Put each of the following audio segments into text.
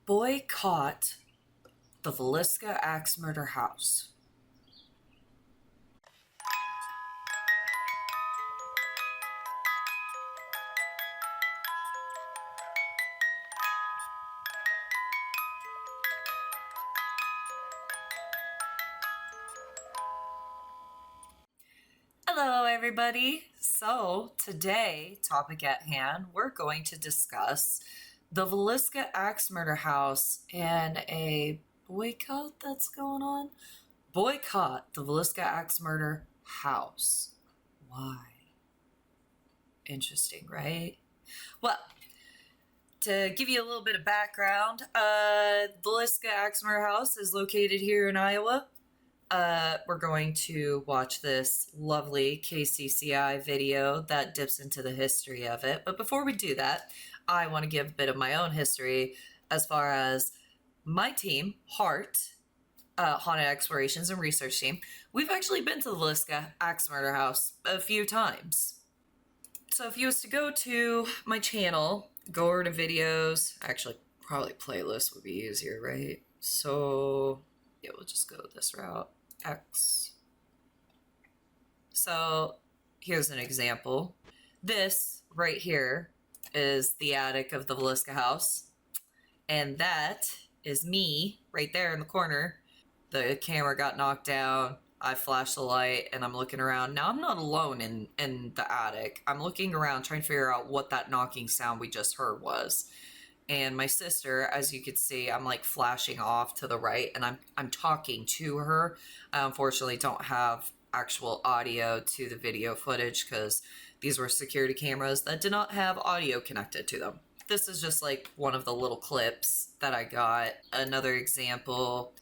Boycott the Villisca Axe Murder House. Hello, everybody. So today, topic at hand, we're going to discuss the Villisca Axe Murder House and a boycott that's going on. Boycott the Villisca Axe Murder House. Why? Interesting, right? Well, to give you a little bit of background, Villisca Axe Murder House is located here in Iowa. We're going to watch this lovely KCCI video that dips into the history of it. But before we do that, I want to give a bit of my own history as far as my team, HART, Haunted Explorations and Research Team. We've actually been to the Villisca Axe Murder House a few times. So if you was to go to my channel, go over to videos, actually probably playlist would be easier, right? So yeah, we'll just go this route. X. So here's an example. This right here is the attic of the Villisca house, and that is me right there in the corner. The camera got knocked down. I flashed the light and I'm looking around. Now I'm not alone in the attic. I'm looking around trying to figure out what that knocking sound we just heard was. And my sister, as you could see, I'm like flashing off to the right and I'm talking to her. I unfortunately don't have actual audio to the video footage because these were security cameras that did not have audio connected to them. This is just like one of the little clips that I got. Another example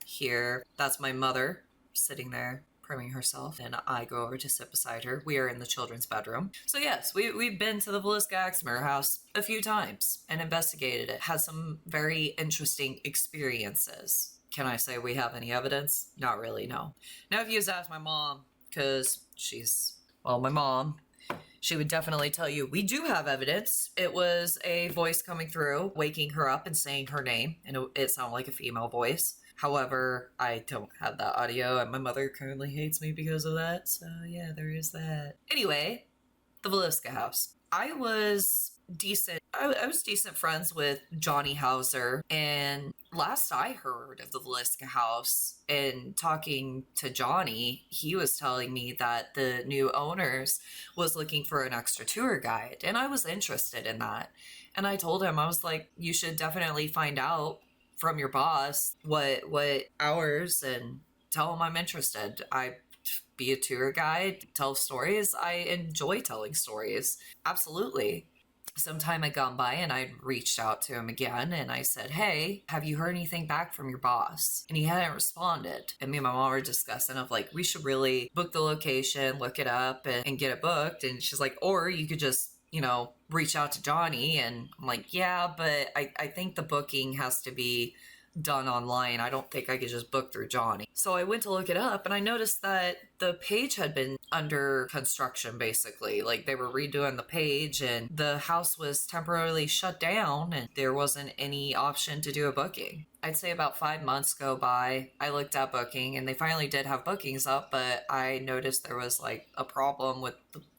here, that's my mother sitting there priming herself, and I go over to sit beside her. We are in the children's bedroom. So yes, we've been to the Villisca Axe Murder House a few times and investigated it. Had some very interesting experiences. Can I say we have any evidence? Not really, no. Now if you just ask my mom, because she's, well, my mom, she would definitely tell you we do have evidence. It was a voice coming through, waking her up and saying her name, and it sounded like a female voice. However, I don't have that audio, and my mother currently hates me because of that, so yeah, there is that. Anyway, the Villisca house. I was decent friends with Johnny Hauser, and last I heard of the Villisca house and talking to Johnny, he was telling me that the new owners was looking for an extra tour guide, and I was interested in that. And I told him, I was like, you should definitely find out from your boss what hours and tell him I'm interested. I be a tour guide, tell stories. I enjoy telling stories. Absolutely. Some time had gone by and I reached out to him again and I said, hey, have you heard anything back from your boss? And he hadn't responded. And me and my mom were discussing of like, we should really book the location, look it up and get it booked. And she's like, or you could just, you know, reach out to Johnny. And I'm like, yeah, but I think the booking has to be done online. I don't think I could just book through Johnny. So I went to look it up and I noticed that the page had been under construction, basically. Like they were redoing the page and the house was temporarily shut down and there wasn't any option to do a booking. I'd say about 5 months go by. I looked at booking and they finally did have bookings up, but I noticed there was like a problem with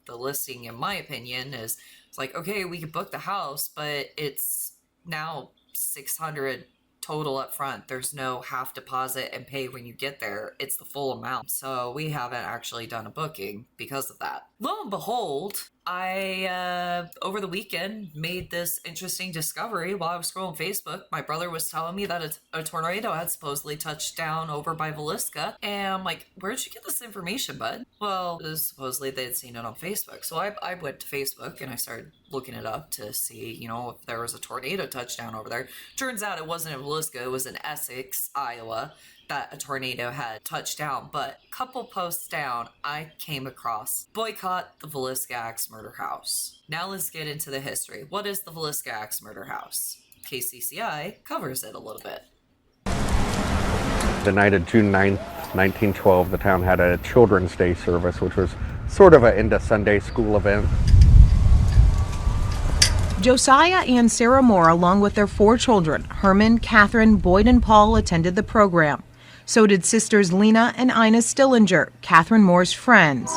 the listing, in my opinion. Is it's like, okay, we could book the house, but it's now $600 total up front. There's no half deposit and pay when you get there. It's the full amount. So we haven't actually done a booking because of that. Lo and behold, I, over the weekend, made this interesting discovery while I was scrolling Facebook. My brother was telling me that a tornado had supposedly touched down over by Villisca. And I'm like, where'd you get this information, bud? Well, supposedly they'd seen it on Facebook. So I went to Facebook and I started looking it up to see, you know, if there was a tornado touchdown over there. Turns out it wasn't in Villisca, it was in Essex, Iowa, that a tornado had touched down. But a couple posts down, I came across Boycott the Villisca Axe Murder House. Now let's get into the history. What is the Villisca Axe Murder House? KCCI covers it a little bit. The night of June 9th, 1912, the town had a Children's Day service, which was sort of an end of Sunday school event. Josiah and Sarah Moore, along with their 4 children, Herman, Catherine, Boyd, and Paul, attended the program. So did sisters Lena and Ina Stillinger, Catherine Moore's friends.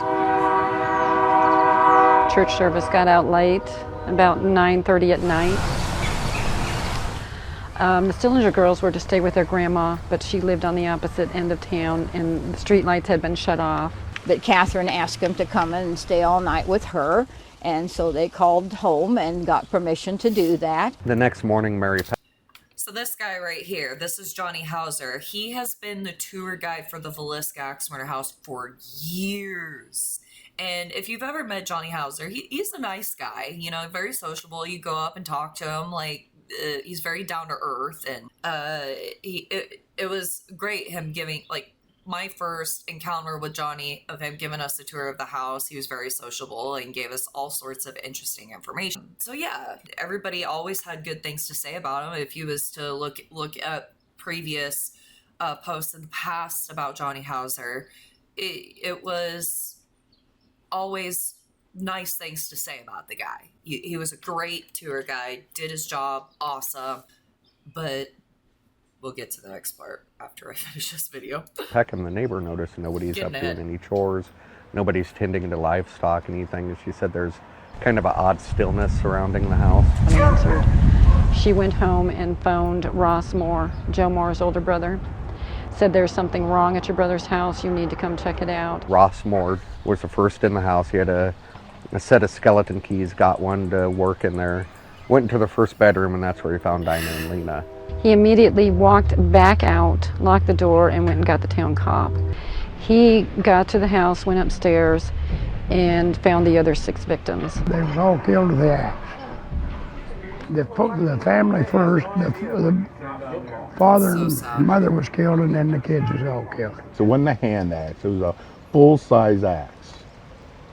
Church service got out late, about 9:30 at night. The Stillinger girls were to stay with their grandma, but she lived on the opposite end of town and the street lights had been shut off. But Catherine asked them to come and stay all night with her, and so they called home and got permission to do that. The next morning, So this guy right here, this is Johnny Hauser. He has been the tour guide for the Villisca Axe Murder House for years. And if you've ever met Johnny Hauser, he's a nice guy, you know, very sociable. You go up and talk to him, like, he's very down to earth. And it was great him giving, like, my first encounter with Johnny, of him giving us a tour of the house. He was very sociable and gave us all sorts of interesting information. So yeah, everybody always had good things to say about him. If you was to look at previous posts in the past about Johnny Hauser, it was always nice things to say about the guy. He was a great tour guide, did his job, awesome, but we'll get to the next part after I finish this video. Heck, and the neighbor noticed nobody's Getting up ahead. doing any chores. Nobody's tending to livestock, anything. And she said there's kind of an odd stillness surrounding the house. Unanswered. She went home and phoned Ross Moore, Joe Moore's older brother. Said there's something wrong at your brother's house, you need to come check it out. Ross Moore was the first in the house. He had a set of skeleton keys, got one to work in there, went into the first bedroom, and that's where he found Dinah and Lena. He immediately walked back out, locked the door, and went and got the town cop. He got to the house, went upstairs, and found the other 6 victims. They was all killed with the axe. The family first, the father and mother was killed, and then the kids was all killed. So it wasn't a hand axe, it was a full-size axe.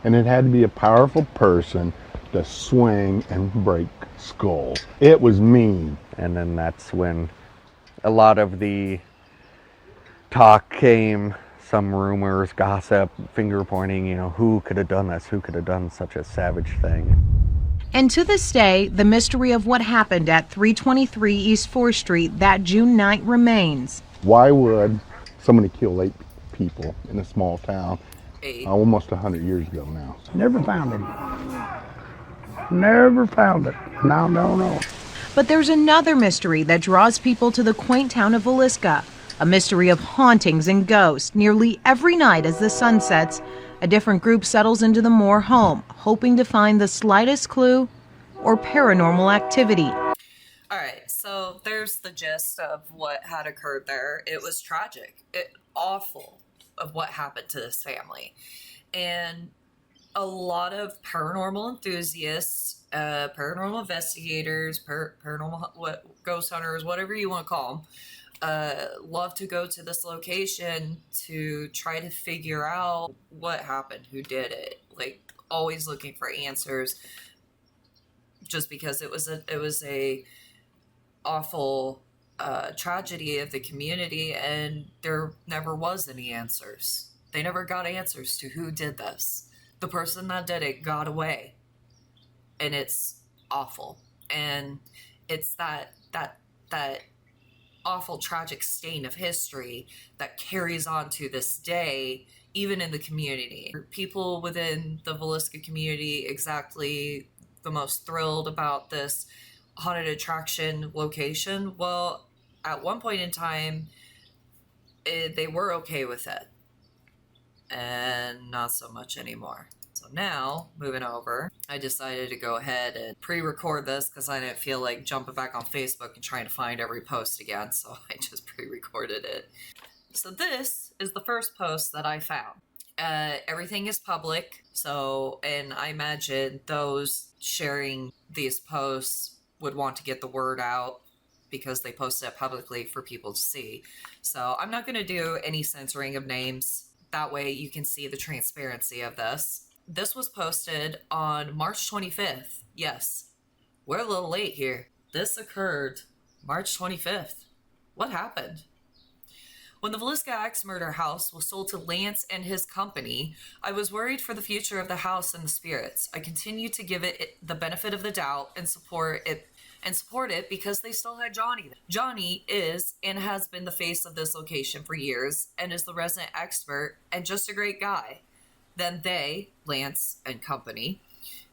And it had to be a powerful person to swing and break skulls. It was mean. And then that's when a lot of the talk came, some rumors, gossip, finger pointing, you know, who could have done this? Who could have done such a savage thing? And to this day, the mystery of what happened at 323 East 4th Street that June night remains. Why would somebody kill 8 people in a small town almost 100 years ago now? Never found him. Never found it. Now don't know. But there's another mystery that draws people to the quaint town of Villisca. A mystery of hauntings and ghosts. Nearly every night as the sun sets, a different group settles into the Moore home, hoping to find the slightest clue or paranormal activity. All right, so there's the gist of what had occurred there. It was tragic, awful of what happened to this family. And a lot of paranormal enthusiasts, paranormal investigators, paranormal ghost hunters, whatever you want to call them, love to go to this location to try to figure out what happened, who did it. Like, always looking for answers, just because it was a awful tragedy of the community, and there never was any answers. They never got answers to who did this. The person that did it got away, and it's awful. And it's that awful tragic stain of history that carries on to this day, even in the community. People within the Villisca community exactly the most thrilled about this haunted attraction location. Well, at one point in time, they were okay with it, and not so much anymore. So now, moving over, I decided to go ahead and pre-record this because I didn't feel like jumping back on Facebook and trying to find every post again, so I just pre-recorded it. So this is the first post that I found. Everything is public, so, and I imagine those sharing these posts would want to get the word out because they posted it publicly for people to see. So I'm not going to do any censoring of names. That way you can see the transparency of this. This was posted on March 25th. Yes, we're a little late here. This occurred March 25th. What happened? When the Villisca Axe Murder House was sold to Lance and his company, I was worried for the future of the house and the spirits. I continued to give it the benefit of the doubt and support it because they still had Johnny. Johnny is and has been the face of this location for years and is the resident expert and just a great guy. Then they, Lance and company,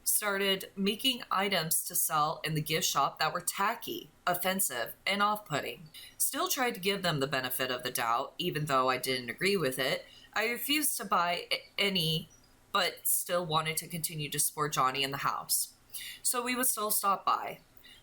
started making items to sell in the gift shop that were tacky, offensive, and off-putting. Still tried to give them the benefit of the doubt, even though I didn't agree with it. I refused to buy any, but still wanted to continue to support Johnny in the house. So we would still stop by.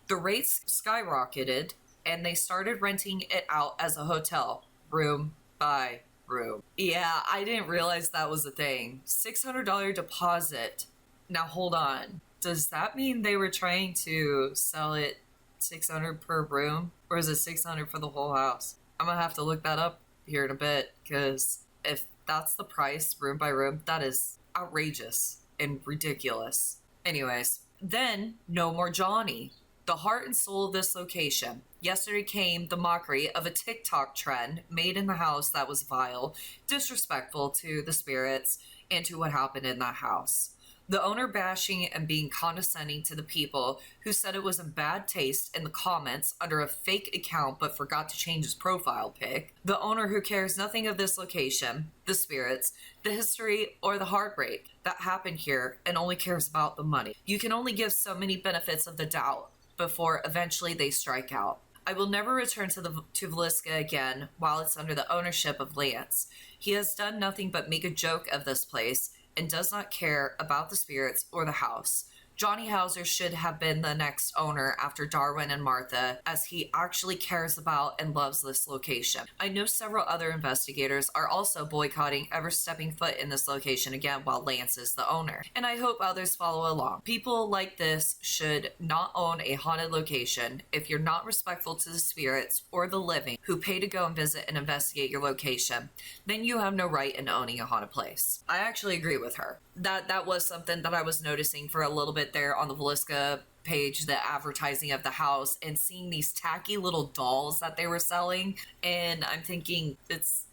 The rates skyrocketed, and they started renting it out as a hotel, room by room. Yeah, I didn't realize that was a thing. $600 deposit. Now hold on. Does that mean they were trying to sell it $600 per room? Or is it $600 for the whole house? I'm gonna have to look that up here in a bit, because if that's the price, room by room, that is outrageous and ridiculous. Anyways, then no more Johnny. The heart and soul of this location. Yesterday came the mockery of a TikTok trend made in the house that was vile, disrespectful to the spirits, and to what happened in that house. The owner bashing and being condescending to the people who said it was in bad taste in the comments under a fake account but forgot to change his profile pic. The owner who cares nothing of this location, the spirits, the history, or the heartbreak that happened here and only cares about the money. You can only give so many benefits of the doubt before eventually they strike out. I will never return to Villisca again while it's under the ownership of Lance. He has done nothing but make a joke of this place and does not care about the spirits or the house. Johnny Hauser should have been the next owner after Darwin and Martha, as he actually cares about and loves this location. I know several other investigators are also boycotting ever stepping foot in this location again while Lance is the owner, and I hope others follow along. People like this should not own a haunted location if you're not respectful to the spirits or the living who pay to go and visit and investigate your location. Then you have no right in owning a haunted place. I actually agree with her. That was something that I was noticing for a little bit there on the Villisca page, the advertising of the house, and seeing these tacky little dolls that they were selling, and I'm thinking it's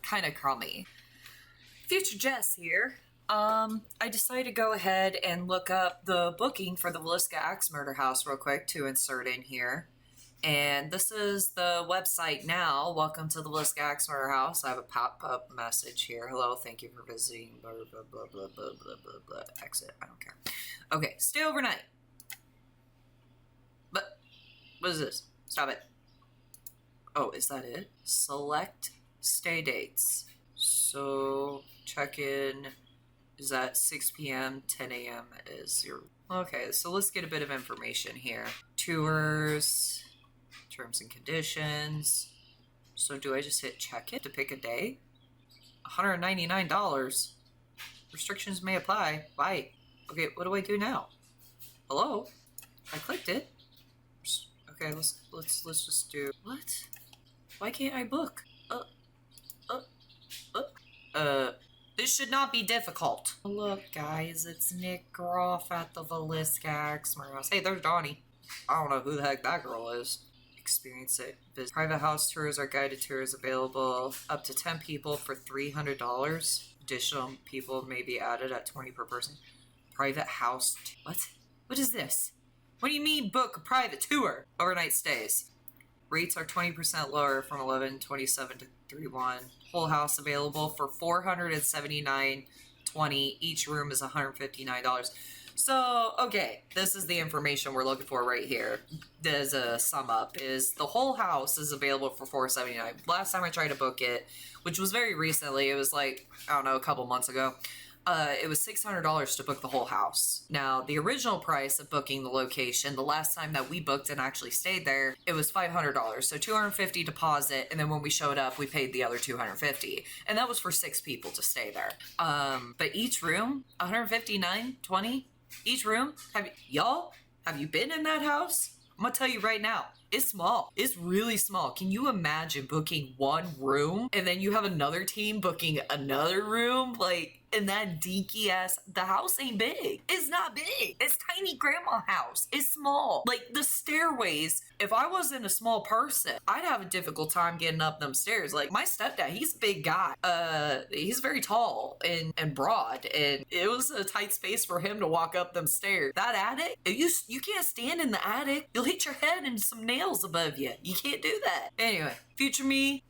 kind of crummy. Future Jess here. I decided to go ahead and look up the booking for the Villisca Axe Murder House real quick to insert in here. And this is the website now. Welcome to the Villisca Axe Murder House. I have a pop-up message here. Hello, thank you for visiting. Blah, blah, blah, blah, blah, blah, blah, blah. Exit. I don't care. Okay, stay overnight. But, what is this? Stop it. Oh, is that it? Select stay dates. So, check-in is at 6 p.m., 10 a.m. is your... Okay, so let's get a bit of information here. Tours... terms and conditions. So do I just hit check it to pick a day? $199. Restrictions may apply. Bye. Okay, what do I do now? Hello? I clicked it. Okay, let's just do... What? Why can't I book? This should not be difficult. Look, guys, it's Nick Groff at the Villisca Axe Murder House. Hey, there's Donnie. I don't know who the heck that girl is. Experience it. Visit. Private house tours are guided tours available up to 10 people for $300. Additional people may be added at 20 per person. Private house. What? What is this? What do you mean book a private tour? Overnight stays. Rates are 20% lower from $11.27 to $3.1. Whole house available for $479.20. Each room is $159. So, okay, this is the information we're looking for right here. There's a sum up, is the whole house is available for $479. Last time I tried to book it, which was very recently, it was like, I don't know, a couple months ago, it was $600 to book the whole house. Now, the original price of booking the location, the last time that we booked and actually stayed there, it was $500. So $250 deposit, and then when we showed up, we paid the other $250. And that was for 6 people to stay there. But each room, $159.20 each room. Have you been in that house? I'm gonna tell you right now, It's small. It's really small. Can you imagine booking one room and then you have another team booking another room? Like, and that dinky ass, the house ain't big. It's not big. It's tiny grandma house. It's small. Like the stairways, if I wasn't a small person, I'd have a difficult time getting up them stairs. Like my stepdad, he's a big guy. He's very tall and broad, and it was a tight space for him to walk up them stairs. That attic, you can't stand in the attic. You'll hit your head into some nails above you. You can't do that. Anyway, future me,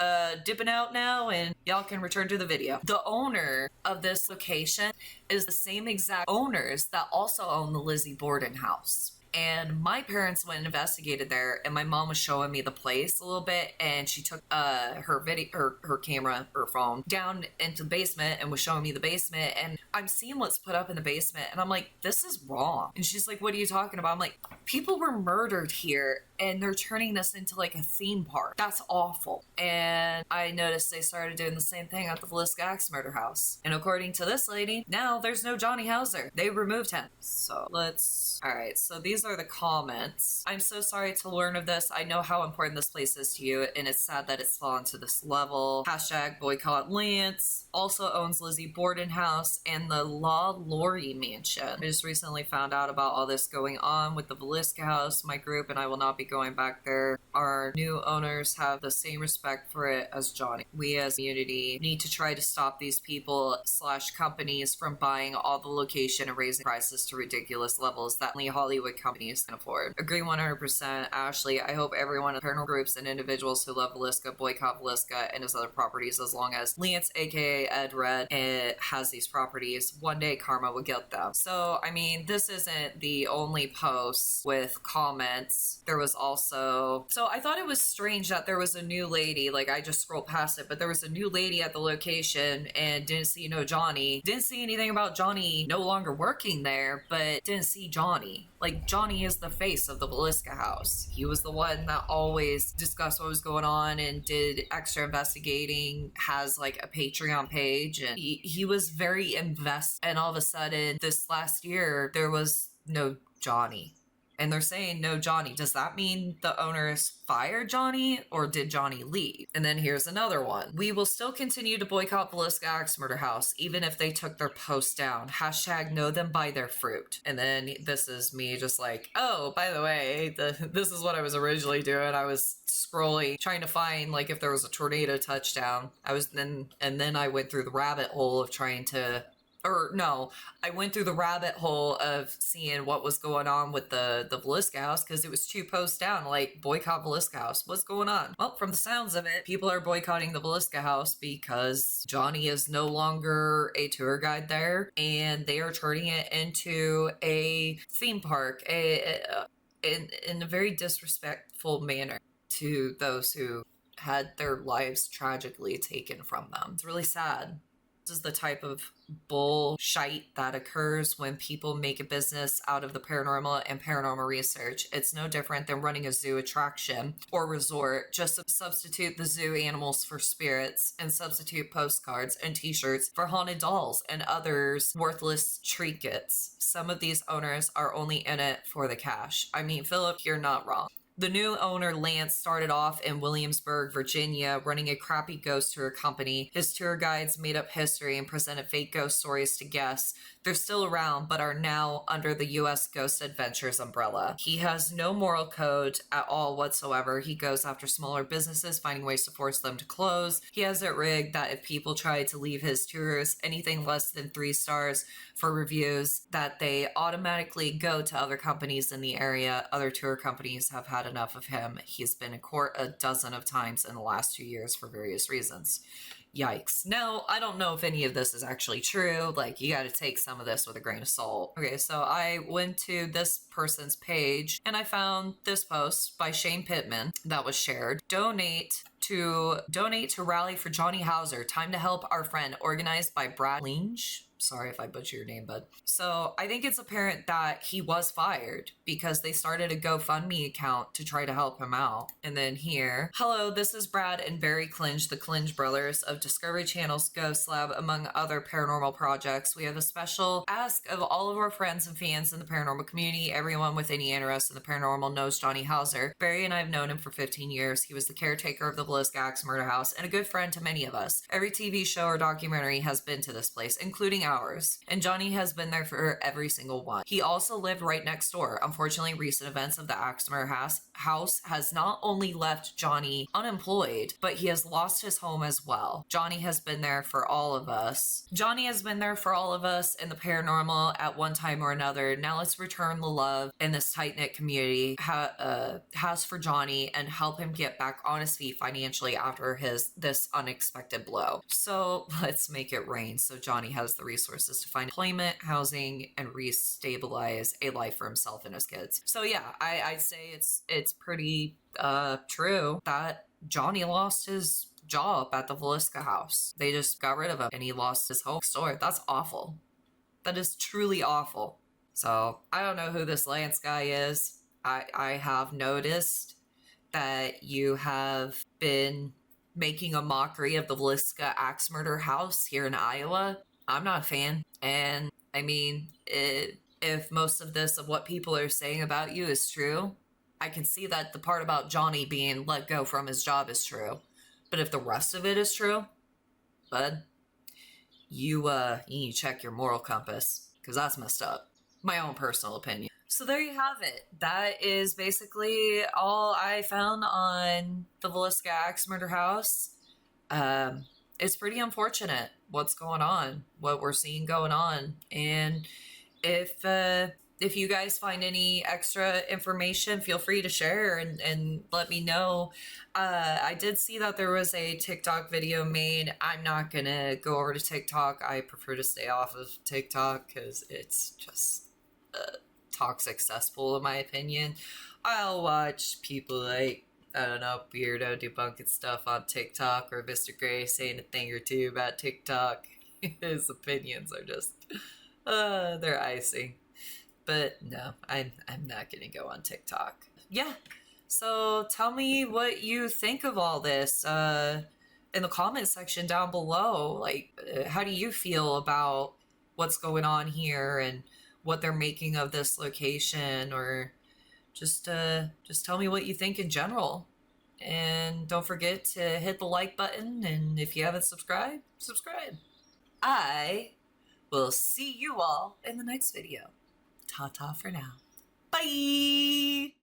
dipping out now, and y'all can return to the video. The owner of this location is the same exact owners that also own the Lizzie Borden house. And my parents went and investigated there, and my mom was showing me the place a little bit, and she took her camera, her phone, down into the basement and was showing me the basement, and I'm seeing what's put up in the basement, and I'm like, this is wrong. And she's like, what are you talking about? I'm like, people were murdered here, and they're turning this into like a theme park. That's awful. And I noticed they started doing the same thing at the Villisca Axe Murder House. And according to this lady, now there's no Johnny Hauser. They removed him. So alright, so these are the comments. I'm so sorry to learn of this. I know how important this place is to you, and it's sad that it's fallen to this level. Hashtag boycott Lance. Also owns Lizzie Borden house and the La Laurie mansion. I just recently found out about all this going on with the Villisca house. My group and I will not be going back there. Our new owners have the same respect for it as Johnny. We as a community need to try to stop these people / companies from buying all the location and raising prices to ridiculous levels that only Hollywood companies can afford. Agree 100%. Ashley, I hope everyone in paranormal groups and individuals who love Villisca boycott Villisca and his other properties, as long as Lance, aka Ed Red, has these properties. One day karma will get them. So, I mean, this isn't the only post with comments. There was also... So I thought it was strange that there was a new lady, like I just scrolled past it, but there was a new lady at the location and didn't see no Johnny. Didn't see anything about Johnny no longer working there, but didn't see Johnny. Like, Johnny is the face of the Villisca house. He was the one that always discussed what was going on and did extra investigating, has like a Patreon page, and he was very invested. And all of a sudden, this last year, there was no Johnny. And they're saying no Johnny. Does that mean the owners fired Johnny, or did Johnny leave? And then here's another one. We will still continue to boycott Villisca Axe Murder House, even if they took their post down. Hashtag know them by their fruit. And then this is me just like, oh, by the way, this is what I was originally doing. I was scrolling, trying to find like if there was a tornado touchdown. And then I went through the rabbit hole of trying to... Or no, I went through the rabbit hole of seeing what was going on with the Villisca house, because it was 2 posts down, like, boycott Villisca house. What's going on? Well, from the sounds of it, people are boycotting the Villisca house because Johnny is no longer a tour guide there, and they are turning it into a theme park in a very disrespectful manner to those who had their lives tragically taken from them. It's really sad. This is the type of bullshit that occurs when people make a business out of the paranormal and paranormal research. It's no different than running a zoo attraction or resort. Just substitute the zoo animals for spirits and substitute postcards and t-shirts for haunted dolls and others worthless trinkets. Some of these owners are only in it for the cash. I mean, Philip, you're not wrong. The new owner, Lance, started off in Williamsburg, Virginia, running a crappy ghost tour company. His tour guides made up history and presented fake ghost stories to guests. They're still around, but are now under the U.S. Ghost Adventures umbrella. He has no moral code at all whatsoever. He goes after smaller businesses, finding ways to force them to close. He has it rigged that if people try to leave his tours anything less than 3 stars for reviews, that they automatically go to other companies in the area. Other tour companies have had enough of him. He's been in court a dozen of times in the last 2 years for various reasons. Yikes. No, I don't know if any of this is actually true. Like, you gotta take some of this with a grain of salt. Okay, so I went to this person's page and I found this post by Shane Pittman that was shared. Donate to donate to rally for Johnny Hauser. Time to help our friend, organized by Brad Lynch. Sorry if I butcher your name, bud. So I think it's apparent that he was fired because they started a GoFundMe account to try to help him out. And then here, hello, this is Brad and Barry Clinch, the Clinch brothers of Discovery Channel's Ghost Lab, among other paranormal projects. We have a special ask of all of our friends and fans in the paranormal community. Everyone with any interest in the paranormal knows Johnny Hauser. Barry and I have known him for 15 years. He was the caretaker of the Villisca Axe Murder House and a good friend to many of us. Every TV show or documentary has been to this place, including ours, and Johnny has been there for every single one. He also lived right next door. Unfortunately, recent events of the Axe Murder House has not only left Johnny unemployed, but he has lost his home as well. Johnny has been there for all of us. Johnny has been there for all of us in the paranormal at one time or another. Now let's return the love in this tight-knit community has for Johnny and help him get back on his feet financially after this unexpected blow. So let's make it rain so Johnny has the resources to find employment, housing, and restabilize a life for himself and his kids. So yeah, I'd say it's pretty true that Johnny lost his job at the Villisca house. They just got rid of him and he lost his home store. That's awful. That is truly awful. So I don't know who this Lance guy is. I have noticed that you have been making a mockery of the Villisca Axe Murder House here in Iowa. I'm not a fan. And I mean, if most of what people are saying about you is true, I can see that the part about Johnny being let go from his job is true. But if the rest of it is true, bud, you need to check your moral compass, because that's messed up. My own personal opinion. So there you have it. That is basically all I found on the Villisca Axe Murder House. It's pretty unfortunate what's going on, what we're seeing going on. And if you guys find any extra information, feel free to share and let me know. I did see that there was a TikTok video made. I'm not going to go over to TikTok. I prefer to stay off of TikTok because it's just toxic cesspool in my opinion. I'll watch people like, I don't know, Beardo debunking stuff on TikTok or Mr. Gray saying a thing or two about TikTok. His opinions are just, they're icing. But no, I'm not going to go on TikTok. Yeah, so tell me what you think of all this in the comment section down below. Like, how do you feel about what's going on here and what they're making of this location, or just tell me what you think in general. And don't forget to hit the like button, and if you haven't subscribed, subscribe. I will see you all in the next video. Ta-ta for now. Bye!